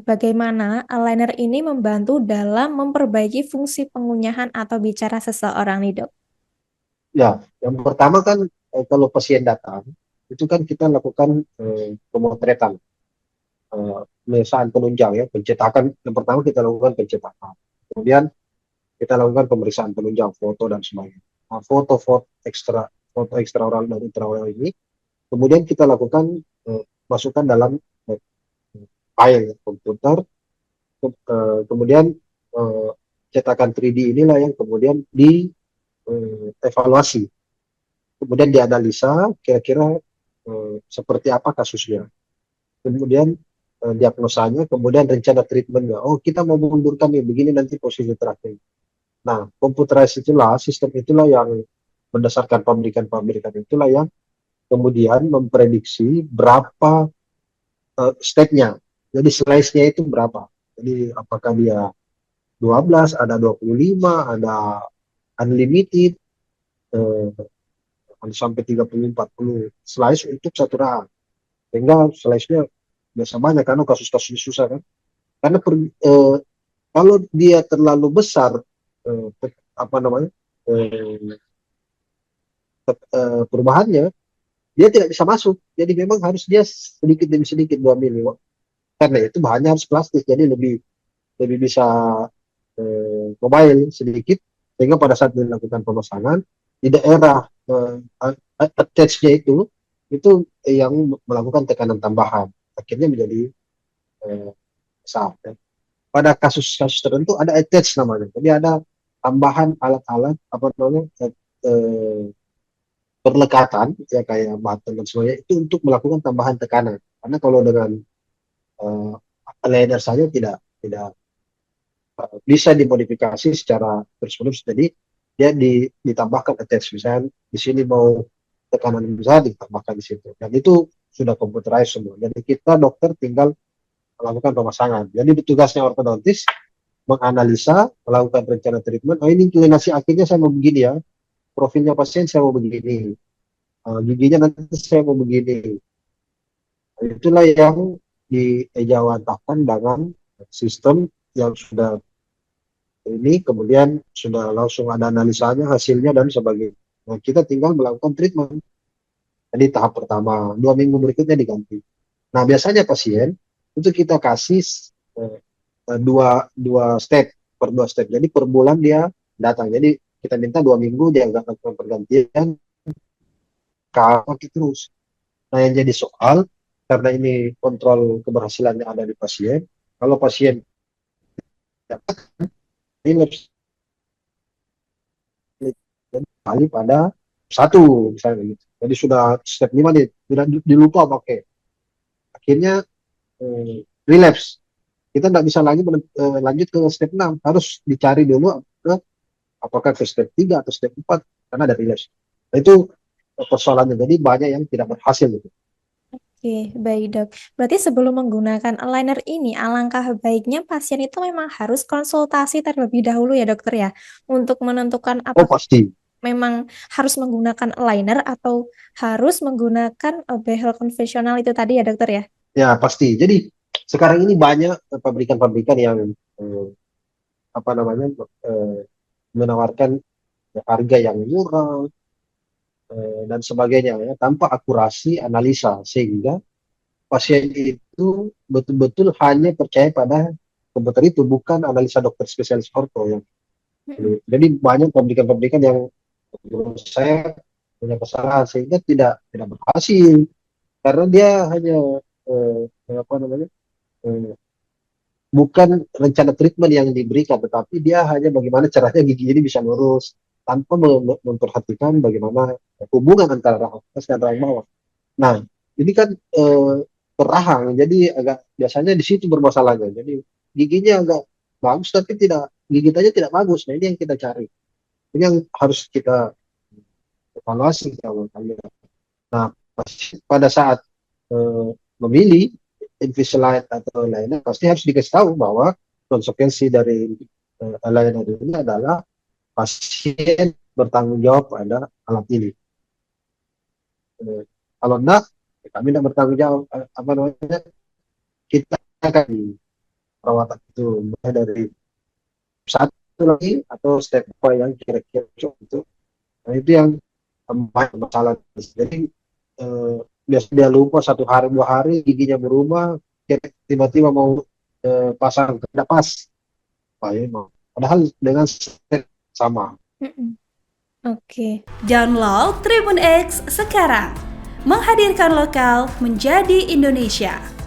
bagaimana aligner ini membantu dalam memperbaiki fungsi pengunyahan atau bicara seseorang nih, Dok? Ya, yang pertama kan kalau pasien datang, itu kan kita lakukan pemotretan, pemeriksaan penunjang ya, pencetakan. Yang pertama kita lakukan pencetakan. Kemudian kita lakukan pemeriksaan penunjang, foto dan sebagainya. Nah, foto ekstra oral dan intraoral ini, kemudian kita lakukan masukkan dalam eh, file komputer, kemudian eh, cetakan 3D inilah yang kemudian dievaluasi, kemudian dianalisa kira-kira seperti apa kasusnya, kemudian diagnosanya, kemudian rencana treatmentnya. Oh, kita mau mengundurkan nih, begini nanti posisi terakhir. Nah, computerized itulah, sistem itulah yang berdasarkan pabrikan-pabrikan itulah yang kemudian memprediksi berapa step-nya. Jadi slice-nya itu berapa. Jadi apakah dia 12, ada 25, ada unlimited, eh, sampai 30, 40 slice untuk satu rahang. Sehingga slice-nya biasa banyak karena kasus-kasus susah kan. Karena kalau dia terlalu besar, apa namanya, eh, perubahannya, dia tidak bisa masuk. Jadi memang harus dia sedikit demi sedikit 2 mili. Karena itu bahannya harus plastik, jadi lebih lebih bisa mobile sedikit, sehingga pada saat dilakukan pemasangan di daerah attach-nya itu yang melakukan tekanan tambahan, akhirnya menjadi eh, besar. Ya. Pada kasus-kasus tertentu ada attach namanya, jadi ada tambahan alat-alat apa namanya, eh, perlekatan ya kayak button dan sebagainya, itu untuk melakukan tambahan tekanan. Karena kalau dengan eh, liner saja tidak bisa dimodifikasi secara terus-menerus. Jadi dia ditambahkan attach, misalnya di sini mau tekanan besar ditambahkan di situ. Dan itu sudah computerized semua. Jadi kita dokter tinggal melakukan pemasangan. Jadi tugasnya ortodontis menganalisa, melakukan rencana treatment. Oh, ini inclinasi akhirnya saya mau begini ya. Profilnya pasien saya mau begini. Giginya nanti saya mau begini. Itulah yang diejawantahkan dengan sistem yang sudah ini, kemudian sudah langsung ada analisanya, hasilnya dan sebagainya. Nah, kita tinggal melakukan treatment. Jadi tahap pertama, 2 minggu berikutnya diganti. Nah, biasanya pasien itu kita kasih eh, dua dua step, per 2 step. Jadi per bulan dia datang. Jadi kita minta 2 minggu dia nggak lakukan pergantian, kaki terus. Nah, yang jadi soal karena ini kontrol keberhasilannya ada di pasien. Kalau pasien ini kali pada satu misalnya gitu. Jadi sudah step 5 nih, sudah dilupa pakai. Akhirnya relapse. Kita nggak bisa lagi lanjut ke step 6. Harus dicari dulu ke apakah ke step 3 atau step 4 karena ada relapse. Nah, itu persoalannya. Jadi banyak yang tidak berhasil gitu. Oke, baik dok. Berarti sebelum menggunakan aligner ini, alangkah baiknya pasien itu memang harus konsultasi terlebih dahulu ya dokter ya, untuk menentukan Oh apakah pasti. memang harus menggunakan aligner atau harus menggunakan behel konvensional itu tadi ya dokter ya. Ya pasti. Jadi sekarang ini banyak pabrikan-pabrikan yang eh, apa namanya, eh, menawarkan harga yang murah dan sebagainya ya, tanpa akurasi analisa, sehingga pasien itu betul-betul hanya percaya pada komputer itu, bukan analisa dokter spesialis orto yang Mm-mm. jadi banyak pabrikan-pabrikan yang menurut saya punya kesalahan sehingga tidak berhasil karena dia hanya apa namanya, eh, bukan rencana treatment yang diberikan, tetapi dia hanya bagaimana caranya gigi ini bisa lurus tanpa memperhatikan bagaimana hubungan antara rahang atas dan rahang bawah. Nah, ini kan perahang, jadi agak biasanya di situ bermasalahnya. Jadi giginya agak bagus tapi tidak, gigitannya tidak bagus. Nah, ini yang kita cari. Ini yang harus kita evaluasi kalau kalian. Nah, pada saat eh, memilih Invisalign atau lainnya, pasti harus dikasih tahu bahwa konsekuensi dari layanan ini adalah pasien bertanggung jawab pada alat ini. Kalau enggak, kami tidak bertanggung jawab. Apa namanya? Kita akan. perawatan itu, mulai dari satu lagi atau step apa yang kira-kira cocok untuk. Nah, itu yang banyak masalah. Jadi eh, biasa dia lupa 1 hari 2 hari giginya berubah, tiba-tiba mau pasang tidak pas. Wah, ini mau. Padahal dengan step sama. Mm-mm. Oke. Download Tribun X sekarang. Menghadirkan lokal menjadi Indonesia.